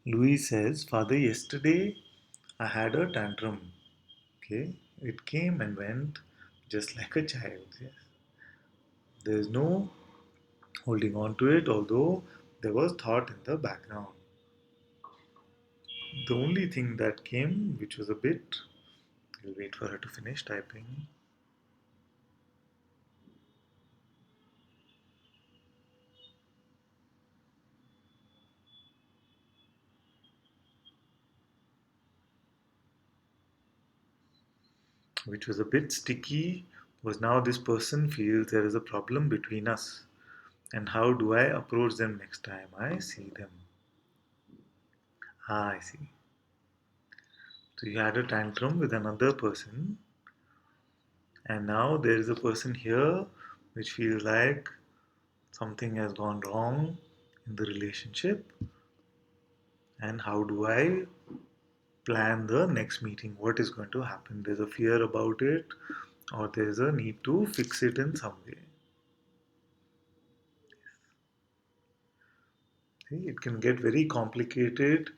Louis says, Father, yesterday I had a tantrum. Okay, it came and went just like a child. Yes. There is no holding on to it, although there was thought in the background. The only thing that came, which was a bit, I'll wait for her to finish typing, which was a bit sticky, was now this person feels there is a problem between us. And how do I approach them next time I see them? Ah, I see. So you had a tantrum with another person, and now there is a person here which feels like something has gone wrong in the relationship. And how do I plan the next meeting? What is going to happen? There's a fear about it, or there's a need to fix it in some way. See, it can get very complicated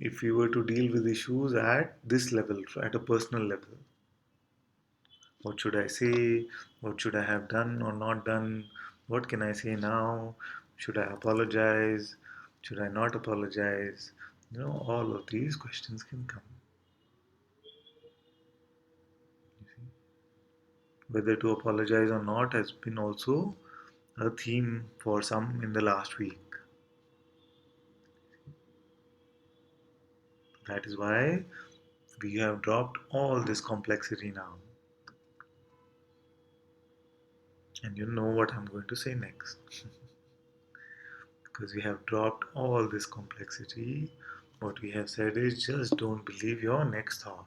if you were to deal with issues at this level, at a personal level. What should I say? What should I have done or not done? What can I say now? Should I apologize? Should I not apologize? All of these questions can come. Whether to apologize or not has been also a theme for some in the last week. That is why we have dropped all this complexity now. And you know what I'm going to say next. Because we have dropped all this complexity, what we have said is just don't believe your next thought.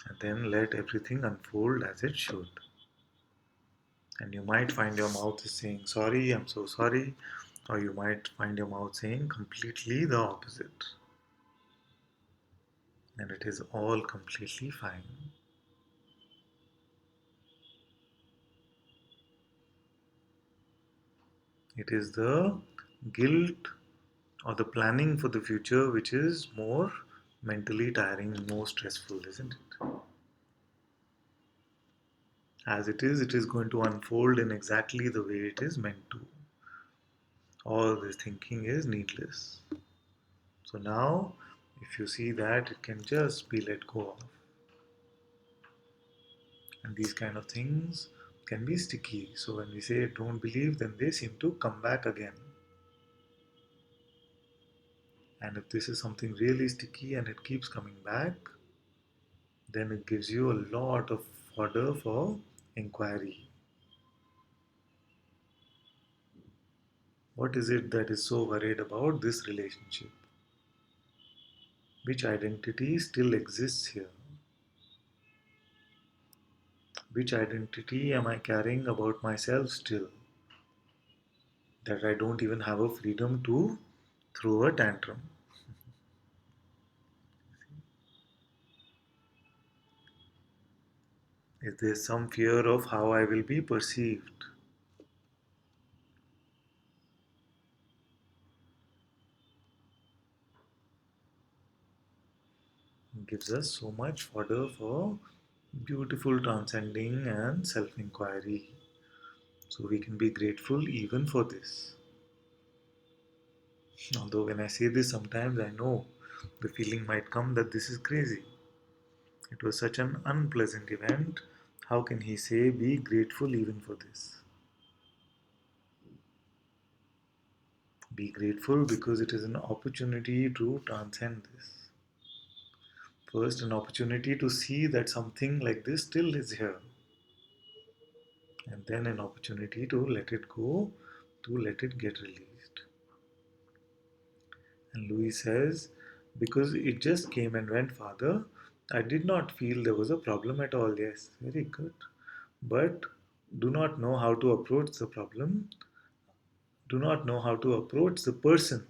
And then let everything unfold as it should. And you might find your mouth is saying, sorry, I'm so sorry. Or you might find your mouth saying completely the opposite. And it is all completely fine. It is the guilt or the planning for the future which is more mentally tiring, more stressful, isn't it? As it is going to unfold in exactly the way it is meant to. All this thinking is needless. So now, if you see that, it can just be let go of. And these kind of things can be sticky. So when we say don't believe, then they seem to come back again. And if this is something really sticky and it keeps coming back, then it gives you a lot of fodder for inquiry. What is it that is so worried about this relationship? Which identity still exists here? Which identity am I carrying about myself still? That I don't even have a freedom to throw a tantrum. Is there some fear of how I will be perceived? It gives us so much fodder for beautiful transcending and self inquiry. So we can be grateful even for this. Although, when I say this, sometimes I know the feeling might come that this is crazy. It was such an unpleasant event. How can he say, be grateful even for this? Be grateful because it is an opportunity to transcend this. First, an opportunity to see that something like this still is here. And then an opportunity to let it go, to let it get released. And Louis says, because it just came and went, Father, I did not feel there was a problem at all. Yes, very good. But do not know how to approach the problem, do not know how to approach the person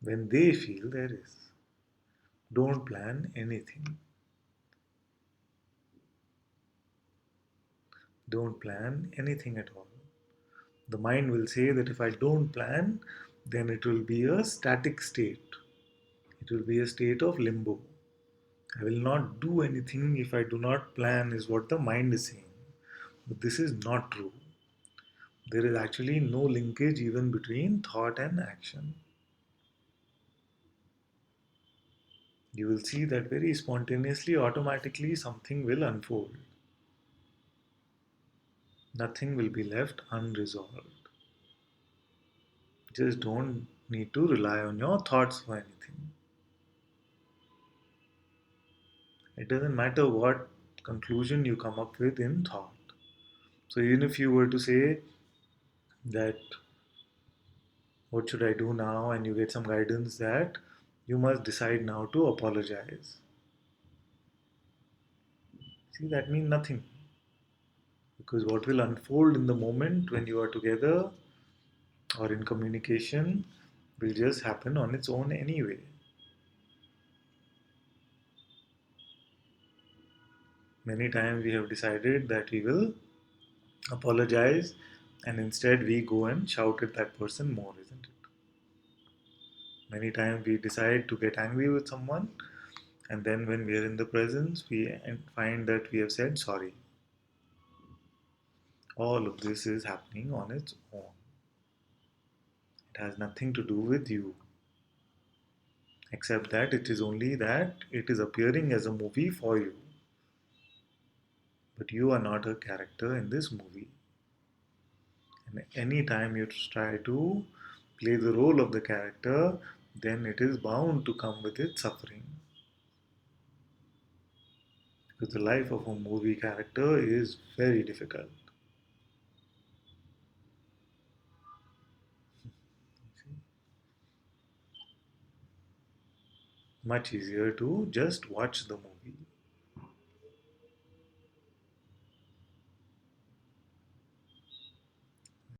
when they feel there is. Don't plan anything. Don't plan anything at all. The mind will say that if I don't plan, then it will be a static state. It will be a state of limbo. I will not do anything if I do not plan, is what the mind is saying. But this is not true. There is actually no linkage even between thought and action. You will see that very spontaneously, automatically, something will unfold. Nothing will be left unresolved. Just don't need to rely on your thoughts for anything. It doesn't matter what conclusion you come up with in thought. So, even if you were to say that, what should I do now? And you get some guidance that you must decide now to apologize. See, that means nothing. Because what will unfold in the moment when you are together or in communication will just happen on its own anyway. Many times we have decided that we will apologize, and instead we go and shout at that person more, isn't it? Many times we decide to get angry with someone, and then when we are in the presence, we find that we have said sorry. All of this is happening on its own. It has nothing to do with you, except that it is only that it is appearing as a movie for you. But you are not a character in this movie. And any time you try to play the role of the character, then it is bound to come with its suffering. Because the life of a movie character is very difficult. Much easier to just watch the movie.